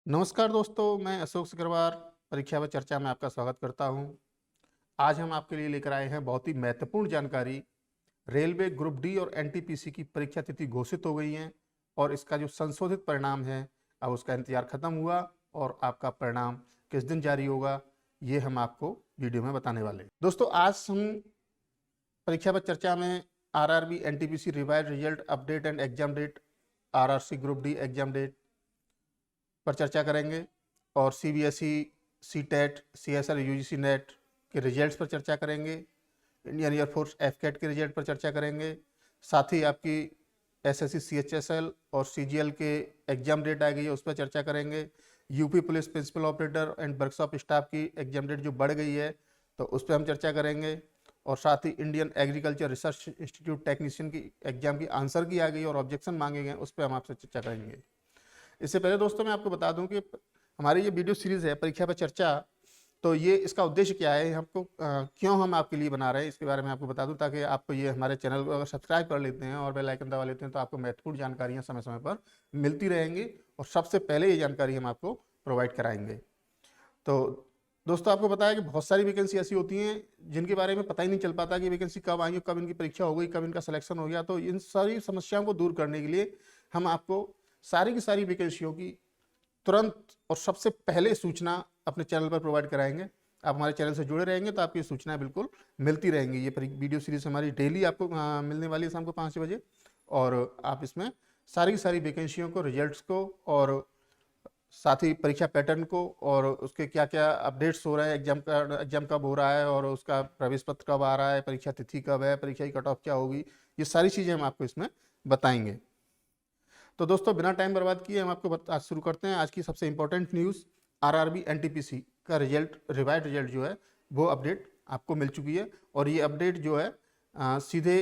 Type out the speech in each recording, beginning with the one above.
नमस्कार दोस्तों, मैं अशोक सिकरवार परीक्षा पे चर्चा में आपका स्वागत करता हूं। आज हम आपके लिए लेकर आए हैं बहुत ही महत्वपूर्ण जानकारी। रेलवे ग्रुप डी और एनटीपीसी की परीक्षा तिथि घोषित हो गई है और इसका जो संशोधित परिणाम है, अब उसका इंतजार खत्म हुआ और आपका परिणाम किस दिन जारी होगा, ये हम आपको वीडियो में बताने वाले हैं। दोस्तों, आज हम परीक्षा पर चर्चा में RRB NTPC revise result update and exam date, RRC group D exam date पर चर्चा करेंगे और CBSE, CTET, CSL, UGC NET के रिजल्ट्स पर चर्चा करेंगे। इंडियन एयरफोर्स एफकेट के रिजल्ट पर चर्चा करेंगे। साथ ही आपकी एसएससी, सीएचएसएल और सीजीएल के एग्जाम डेट आ गई है, उस पर चर्चा करेंगे। UP police principal operator and workshop staff की एग्जाम डेट जो बढ़ गई है, तो उस पर हम चर्चा करेंगे। और साथ ही Indian agriculture research institute technician की एग्जाम की आंसर की आ गई और ऑब्जेक्शन मांगे गए, उस पर हम आपसे चर्चा करेंगे। इससे पहले दोस्तों मैं आपको बता दूं कि हमारी ये वीडियो सीरीज़ है परीक्षा पर चर्चा, तो ये इसका उद्देश्य क्या है, हमको क्यों हम आपके लिए बना रहे हैं, इसके बारे में आपको बता दूं ताकि आपको ये हमारे चैनल को अगर सब्सक्राइब कर लेते हैं और बेल आइकन दबा लेते हैं तो आपको महत्वपूर्ण जानकारियाँ समय समय पर मिलती रहेंगी और सबसे पहले ये जानकारी हम आपको प्रोवाइड कराएंगे। तो दोस्तों, आपको बताया कि बहुत सारी वैकेंसी ऐसी होती हैं जिनके बारे में पता ही नहीं चल पाता कि वैकेंसी कब आएंगी, कब इनकी परीक्षा हो गई, कब इनका सिलेक्शन हो गया। तो इन सारी समस्याओं को दूर करने के लिए हम आपको सारी की सारी वैकेंसियों की तुरंत और सबसे पहले सूचना अपने चैनल पर प्रोवाइड कराएंगे। आप हमारे चैनल से जुड़े रहेंगे तो आपकी सूचनाएं बिल्कुल मिलती रहेंगी। ये वीडियो सीरीज हमारी डेली आपको मिलने वाली है शाम को 5 बजे, और आप इसमें सारी की सारी वैकेंसियों को, रिजल्ट्स को और साथ ही परीक्षा पैटर्न को और उसके क्या क्या अपडेट्स हो रहे हैं, एग्जाम कब हो रहा है और उसका प्रवेश पत्र कब आ रहा है, परीक्षा तिथि कब है, परीक्षा की कट ऑफ क्या होगी, ये सारी चीज़ें हम आपको इसमें बताएंगे। तो दोस्तों, बिना टाइम बर्बाद किए हम आपको आज शुरू करते हैं। आज की सबसे इंपॉर्टेंट न्यूज़, आरआरबी एनटीपीसी का रिजल्ट, रिवाइज रिजल्ट जो है वो अपडेट आपको मिल चुकी है। और ये अपडेट जो है सीधे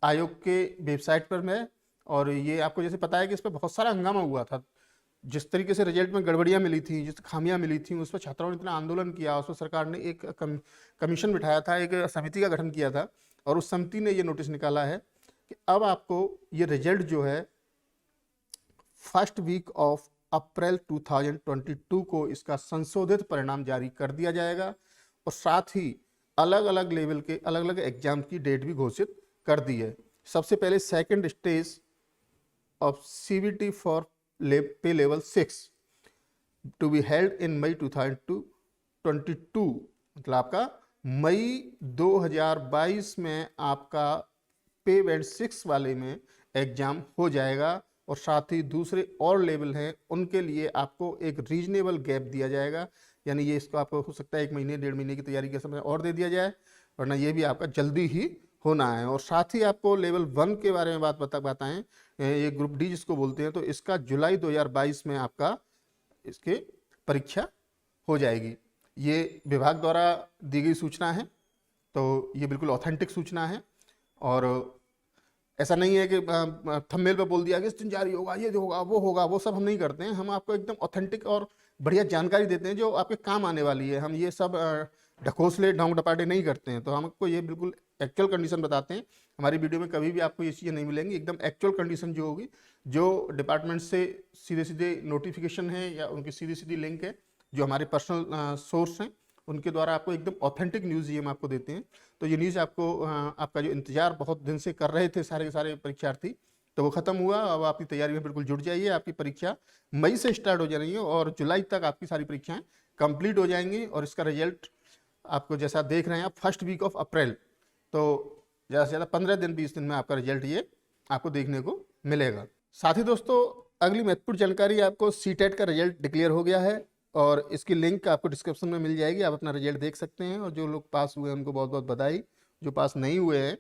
आयोग के वेबसाइट पर है। और ये आपको जैसे पता है कि इस पर बहुत सारा हंगामा हुआ था। जिस तरीके से रिजल्ट में गड़बड़ियाँ मिली थी, जिस खामियां मिली थी, उस पर छात्रों ने इतना आंदोलन किया, उस पर सरकार ने एक कमीशन बिठाया था, एक समिति का गठन किया था और उस समिति ने ये नोटिस निकाला है कि अब आपको ये रिजल्ट जो है फर्स्ट वीक ऑफ अप्रैल 2022 को इसका संशोधित परिणाम जारी कर दिया जाएगा और साथ ही अलग अलग लेवल के अलग अलग एग्जाम की डेट भी घोषित कर दी है। सबसे पहले second stage of CBT for pay level 6 to be held in मई 2022, मतलब आपका मई 2022 में आपका पे बैंड 6 वाले में एग्जाम हो जाएगा। और साथ ही दूसरे और लेवल हैं उनके लिए आपको एक रीजनेबल गैप दिया जाएगा, यानी ये इसको आपको हो सकता है 1 महीने 1.5 महीने की तैयारी के समय और दे दिया जाए, वरना ये भी आपका जल्दी ही होना है। और साथ ही आपको लेवल 1 के बारे में बताएं, ये ग्रुप डी जिसको बोलते हैं, तो इसका जुलाई 2022 में आपका इसके परीक्षा हो जाएगी। ये विभाग द्वारा दी गई सूचना है, तो ये बिल्कुल ऑथेंटिक सूचना है और ऐसा नहीं है कि थंबनेल पे बोल दिया कि इस दिन जारी होगा, ये होगा, वो सब हम नहीं करते हैं। हम आपको एकदम ऑथेंटिक और बढ़िया जानकारी देते हैं जो आपके काम आने वाली है। हम ये सब ढकोसले ढोंग डपाटे नहीं करते हैं, तो हम आपको ये बिल्कुल एक्चुअल कंडीशन बताते हैं। हमारी वीडियो में कभी भी आपको ये चीज़ें नहीं मिलेंगी, एकदम एक्चुअल कंडीशन जो होगी, जो डिपार्टमेंट से सीधे सीधे नोटिफिकेशन है या उनकी सीधी सीधी लिंक है, जो हमारे पर्सनल सोर्स हैं, उनके द्वारा आपको एकदम ऑथेंटिक न्यूज़ ये हम आपको देते हैं। तो ये न्यूज़ आपको आपका जो इंतजार बहुत दिन से कर रहे थे सारे के सारे परीक्षार्थी, तो वो खत्म हुआ। अब आपकी तैयारी में बिल्कुल जुट जाइए। आपकी परीक्षा मई से स्टार्ट हो जा रही है और जुलाई तक आपकी सारी परीक्षाएं कंप्लीट हो जाएंगी और इसका रिजल्ट आपको जैसा देख रहे हैं आप फर्स्ट वीक ऑफ अप्रैल, तो ज़्यादा से ज़्यादा 15 दिन 20 दिन में आपका रिजल्ट ये आपको देखने को मिलेगा। साथ ही दोस्तों, अगली महत्वपूर्ण जानकारी, आपको सीटेट का रिजल्ट डिक्लेयर हो गया है और इसकी लिंक आपको डिस्क्रिप्शन में मिल जाएगी। आप अपना रिजल्ट देख सकते हैं और जो लोग पास हुए हैं उनको बहुत बहुत बधाई, जो पास नहीं हुए हैं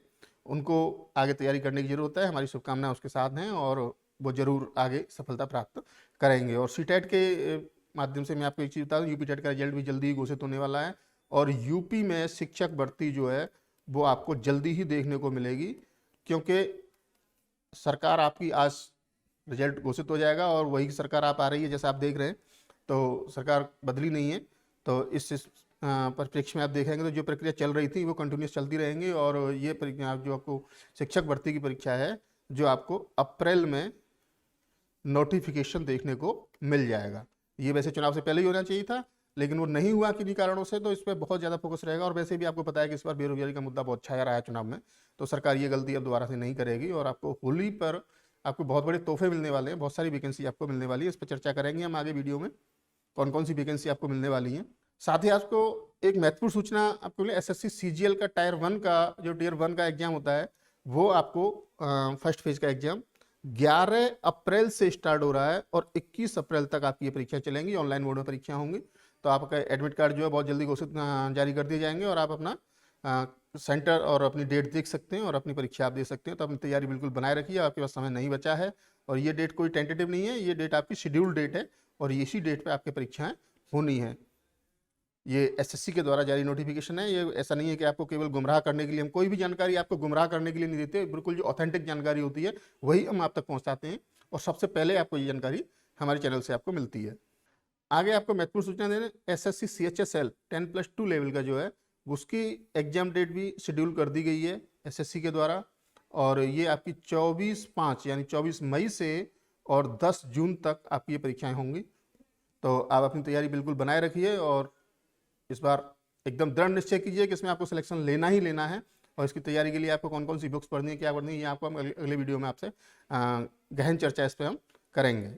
उनको आगे तैयारी करने की ज़रूरत है। हमारी शुभकामनाएं उसके साथ हैं और वो ज़रूर आगे सफलता प्राप्त करेंगे। और सीटेट के माध्यम से मैं आपको एक चीज़ बता दूँ, यूपी टेट का रिजल्ट भी जल्दी ही घोषित होने वाला है और यूपी में शिक्षक भर्ती जो है वो आपको जल्दी ही देखने को मिलेगी, क्योंकि सरकार आपकी आज रिजल्ट घोषित हो जाएगा और वही सरकार आप आ रही है, जैसा आप देख रहे हैं, तो सरकार बदली नहीं है। तो इस परिप्रेक्ष्य में आप देखेंगे तो जो प्रक्रिया चल रही थी वो कंटिन्यूस चलती रहेंगी और ये परीक्षा जो आपको शिक्षक भर्ती की परीक्षा है जो आपको अप्रैल में नोटिफिकेशन देखने को मिल जाएगा। ये वैसे चुनाव से पहले ही होना चाहिए था, लेकिन वो नहीं हुआ किन्हीं कारणों से, तो इस पर बहुत ज़्यादा फोकस रहेगा। और वैसे भी आपको पता है कि इस बार बेरोजगारी का मुद्दा बहुत छाया रहा है चुनाव में, तो सरकार ये गलती अब दोबारा से नहीं करेगी और आपको होली पर आपको बहुत बड़े तोहफे मिलने वाले हैं, बहुत सारी वैकेंसी आपको मिलने वाली है। इस पर चर्चा करेंगे हम आगे वीडियो में, कौन कौन सी वैकेंसी आपको मिलने वाली है। साथ ही आपको एक महत्वपूर्ण सूचना आपको मिले, एसएससी सीजीएल का टायर 1 का जो टियर 1 का एग्जाम होता है, वो आपको फर्स्ट फेज का एग्जाम 11 अप्रैल से स्टार्ट हो रहा है और 21 अप्रैल तक आपकी ये परीक्षा चलेंगी। ऑनलाइन मोड में परीक्षा होंगी। तो आपका एडमिट कार्ड जो है बहुत जल्दी घोषित जारी कर दिए जाएंगे और आप अपना सेंटर और अपनी डेट देख सकते हैं और अपनी परीक्षा आप दे सकते हैं। तो अपनी तैयारी बिल्कुल बनाए रखिए, आपके पास समय नहीं बचा है। और ये डेट कोई टेंटेटिव नहीं है, ये डेट आपकी शेड्यूल्ड डेट है और इसी डेट पे आपकी परीक्षाएं होनी है। ये एसएससी के द्वारा जारी नोटिफिकेशन है। ये ऐसा नहीं है कि आपको केवल गुमराह करने के लिए, हम कोई भी जानकारी आपको गुमराह करने के लिए नहीं देते। बिल्कुल जो ऑथेंटिक जानकारी होती है वही हम आप तक पहुंचाते हैं और सबसे पहले आपको ये जानकारी हमारे चैनल से आपको मिलती है। आगे आपको महत्वपूर्ण सूचना दे रहे हैं, एसएससी सीएचएसएल 10+2 लेवल का जो है उसकी एग्जाम डेट भी शेड्यूल कर दी गई है एसएससी के द्वारा। और ये आपकी 24/5 यानी 24 मई से और 10 जून तक आपकी ये परीक्षाएं होंगी। तो आप अपनी तैयारी बिल्कुल बनाए रखिए और इस बार एकदम दृढ़ निश्चय कीजिए कि इसमें आपको सिलेक्शन लेना ही लेना है। और इसकी तैयारी के लिए आपको कौन कौन सी बुक्स पढ़नी है, क्या पढ़नी है, ये आपको हम अगले वीडियो में आपसे गहन चर्चा इस पर हम करेंगे।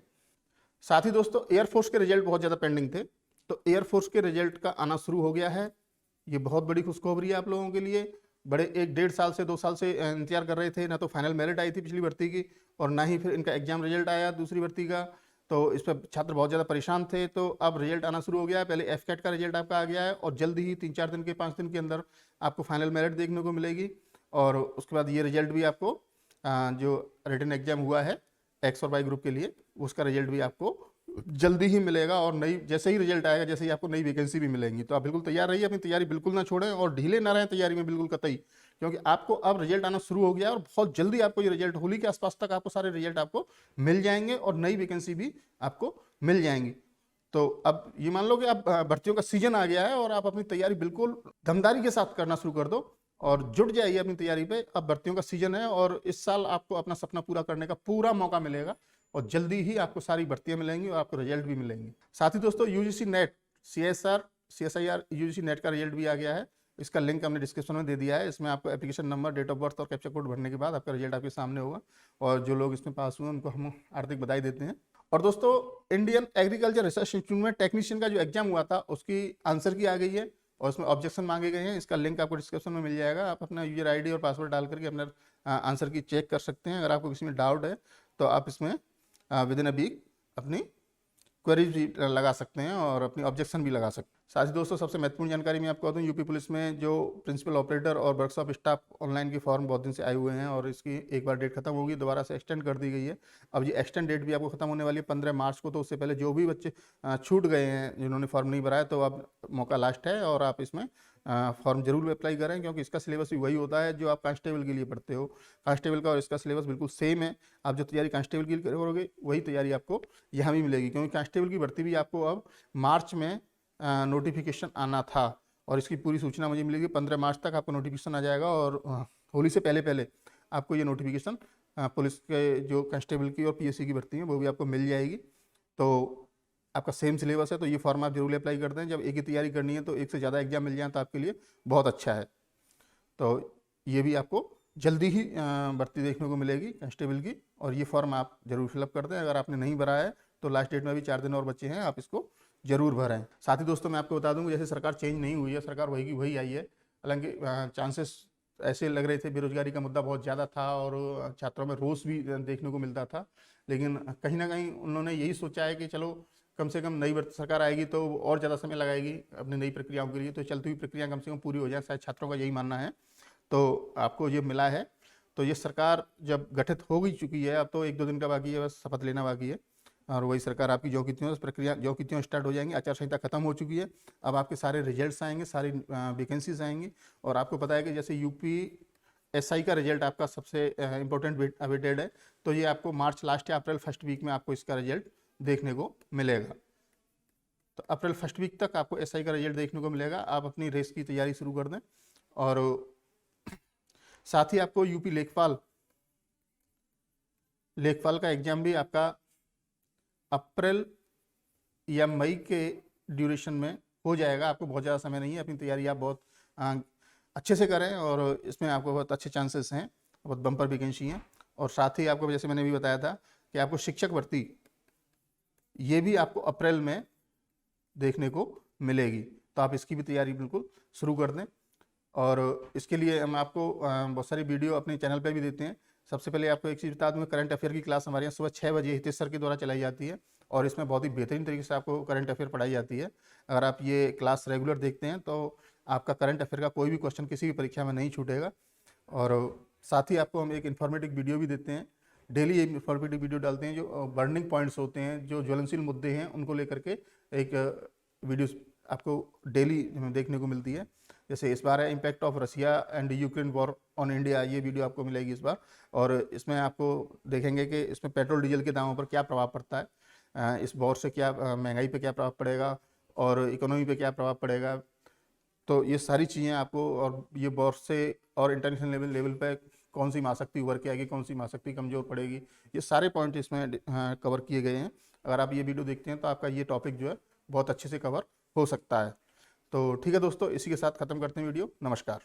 साथ ही दोस्तों, एयरफोर्स के रिजल्ट बहुत ज़्यादा पेंडिंग थे, तो एयरफोर्स के रिजल्ट का आना शुरू हो गया है। ये बहुत बड़ी खुशखबरी है आप लोगों के लिए। बड़े 1-1.5 साल से 2 साल से इंतजार कर रहे थे, ना तो फाइनल मेरिट आई थी पिछली भर्ती की और ना ही फिर इनका एग्जाम रिजल्ट आया दूसरी भर्ती का। तो इस पर छात्र बहुत ज़्यादा परेशान थे। तो अब रिजल्ट आना शुरू हो गया है। पहले एफकेट का रिजल्ट आपका आ गया है और जल्दी ही 3-4 दिन के 5 दिन के अंदर आपको फाइनल मेरिट देखने को मिलेगी। और उसके बाद ये रिजल्ट भी आपको जो रिटन एग्जाम हुआ है एक्स और वाई ग्रुप के लिए, उसका रिजल्ट भी आपको जल्दी ही मिलेगा। और नई जैसे ही रिजल्ट आएगा, जैसे ही आपको नई वैकेंसी भी मिलेंगी, तो आप बिल्कुल तैयार रहिए, अपनी तैयारी बिल्कुल ना छोड़ें और ढीले ना रहें तैयारी में बिल्कुल कतई, क्योंकि आपको अब रिजल्ट आना शुरू हो गया और बहुत जल्दी आपको ये रिजल्ट, होली के आसपास तक आपको सारे रिजल्ट आपको मिल जाएंगे और नई वैकेंसी भी आपको मिल जाएंगी। तो अब ये मान लो कि अब भर्तियों का सीजन आ गया है और आप अपनी तैयारी बिल्कुल दमदारी के साथ करना शुरू कर दो और जुट जाइए अपनी तैयारी पे। अब भर्तियों का सीजन है और इस साल आपको अपना सपना पूरा करने का पूरा मौका मिलेगा और जल्दी ही आपको सारी भर्तियां मिलेंगी और आपको रिजल्ट भी मिलेंगे। साथ ही दोस्तों, UGC net CSIR UGC net का रिजल्ट भी आ गया है। इसका लिंक हमने डिस्क्रिप्शन में दे दिया है। इसमें आपको application number, date of birth और कैप्चा कोड भरने के बाद आपका रिजल्ट आपके सामने होगा और जो लोग इसमें पास हुए उनको हम हार्दिक बधाई देते हैं। और दोस्तों, इंडियन एग्रीकल्चर रिसर्च इंस्टीट्यूट में टेक्नीशियन का जो एग्जाम हुआ था उसकी आंसर की आ गई है और उसमें ऑब्जेक्शन मांगे गए हैं। इसका लिंक आपको डिस्क्रिप्शन में मिल जाएगा। आप अपना यूजर आईडी और पासवर्ड डाल करके अपना आंसर की चेक कर सकते हैं। अगर आपको किसी में डाउट है तो आप इसमें विद इन अ वीक अपनी क्वेरीज भी लगा सकते हैं और अपनी ऑब्जेक्शन भी लगा सकते हैं। साथ ही दोस्तों, सबसे महत्वपूर्ण जानकारी मैं आपको बता दूं, यूपी पुलिस में जो प्रिंसिपल ऑपरेटर और वर्कशॉप स्टाफ ऑनलाइन के फॉर्म बहुत दिन से आए हुए हैं और इसकी एक बार डेट खत्म होगी, दोबारा से एक्सटेंड कर दी गई है। अब ये एक्सटेंड डेट भी आपको खत्म होने वाली है 15 मार्च को। तो उससे पहले जो भी बच्चे छूट गए हैं, जिन्होंने फॉर्म नहीं भरा है, तो अब मौका लास्ट है और आप इसमें फॉर्म जरूर अप्लाई करें, क्योंकि इसका सिलेबस भी वही होता है जो आप कांस्टेबल के लिए पढ़ते हो। कांस्टेबल का और इसका सिलेबस बिल्कुल सेम है। आप जो तैयारी कांस्टेबल की करोगे वही तैयारी आपको यहाँ भी मिलेगी, क्योंकि कांस्टेबल की भर्ती भी आपको अब मार्च में नोटिफिकेशन आना था और इसकी पूरी सूचना मुझे मिलेगी 15 मार्च तक आपको नोटिफिकेशन आ जाएगा। और होली से पहले पहले आपको ये नोटिफिकेशन पुलिस के जो कांस्टेबल की और पीएससी की भर्ती है वो भी आपको मिल जाएगी। तो आपका सेम सिलेबस है, तो ये फॉर्म आप जरूर अप्लाई कर दें। जब एक ही तैयारी करनी है तो एक से ज़्यादा एग्जाम मिल जाए तो आपके लिए बहुत अच्छा है। तो ये भी आपको जल्दी ही भर्ती देखने को मिलेगी कांस्टेबल की, और ये फॉर्म आप जरूर फिलअप कर दें। अगर आपने नहीं भरा है तो लास्ट डेट में भी 4 दिन और बचे हैं, आप इसको जरूर भरें। साथ ही दोस्तों, मैं आपको बता दूं, जैसे सरकार चेंज नहीं हुई है, सरकार वही की वही आई है। हालांकि चांसेस ऐसे लग रहे थे, बेरोजगारी का मुद्दा बहुत ज़्यादा था और छात्रों में रोष भी देखने को मिलता था, लेकिन कहीं ना कहीं उन्होंने यही सोचा है कि चलो कम से कम नई सरकार आएगी तो और ज़्यादा समय लगाएगी अपनी नई प्रक्रियाओं के लिए, तो चलती हुई प्रक्रिया कम से कम पूरी हो जाए, शायद छात्रों का यही मानना है। तो आपको ये मिला है। तो ये सरकार जब गठित हो गई चुकी है, अब तो 1-2 दिन का बाकी है, बस शपथ लेना बाकी है और वही सरकार आपकी जो की त्यों प्रक्रिया जो की त्यों स्टार्ट हो जाएंगी। आचार संहिता खत्म हो चुकी है, अब आपके सारे रिजल्ट्स आएंगे, सारी वैकेंसीज आएंगी। और आपको पता है कि जैसे यूपीएसआई का रिजल्ट आपका सबसे इंपॉर्टेंट अवेटेड है, तो ये आपको मार्च लास्ट या अप्रैल फर्स्ट वीक में आपको इसका रिजल्ट देखने को मिलेगा। तो अप्रैल फर्स्ट वीक तक आपको एसआई का रिजल्ट देखने को मिलेगा। आप अपनी रेस की तैयारी शुरू कर दें। और साथ ही आपको यूपी लेखपाल का एग्जाम भी आपका अप्रैल या मई के ड्यूरेशन में हो जाएगा। आपको बहुत ज़्यादा समय नहीं है, अपनी तैयारी आप बहुत अच्छे से करें और इसमें आपको बहुत अच्छे चांसेस हैं, बहुत बम्पर वैकेंसी हैं। और साथ ही आपको, जैसे मैंने भी बताया था कि आपको शिक्षक भर्ती ये भी आपको अप्रैल में देखने को मिलेगी, तो आप इसकी भी तैयारी बिल्कुल शुरू कर दें। और इसके लिए हम आपको बहुत सारी वीडियो अपने चैनल पर भी देते हैं। सबसे पहले आपको एक चीज़ बता दूँ, करंट अफेयर की क्लास हमारे यहाँ सुबह 6 बजे हितेश सर के द्वारा चलाई जाती है और इसमें बहुत ही बेहतरीन तरीके से आपको करंट अफेयर पढ़ाई जाती है। अगर आप ये क्लास रेगुलर देखते हैं तो आपका करंट अफेयर का कोई भी क्वेश्चन किसी भी परीक्षा में नहीं छूटेगा। और साथ ही आपको हम एक इन्फॉर्मेटिव वीडियो भी देते हैं, डेली ये इन्फॉर्मेटिव वीडियो डालते हैं जो बर्निंग पॉइंट्स होते हैं, जो ज्वलनशील मुद्दे हैं, उनको लेकर के एक वीडियो आपको डेली देखने को मिलती है। जैसे इस बार है impact of Russia and Ukraine war on India, ये वीडियो आपको मिलेगी इस बार। और इसमें आपको देखेंगे कि इसमें पेट्रोल डीजल के दामों पर क्या प्रभाव पड़ता है, इस वॉर से क्या महंगाई पे क्या प्रभाव पड़ेगा और इकोनॉमी पे क्या प्रभाव पड़ेगा। तो ये सारी चीज़ें आपको, और ये वॉर से और इंटरनेशनल लेवल पे कौन सी महाशक्ति उभर के आएगी, कौन सी महाशक्ति कमज़ोर पड़ेगी, ये सारे पॉइंट इसमें कवर किए गए हैं। अगर आप ये वीडियो देखते हैं तो आपका ये टॉपिक जो है बहुत अच्छे से कवर हो सकता है। तो ठीक है दोस्तों, इसी के साथ ख़त्म करते हैं वीडियो। नमस्कार।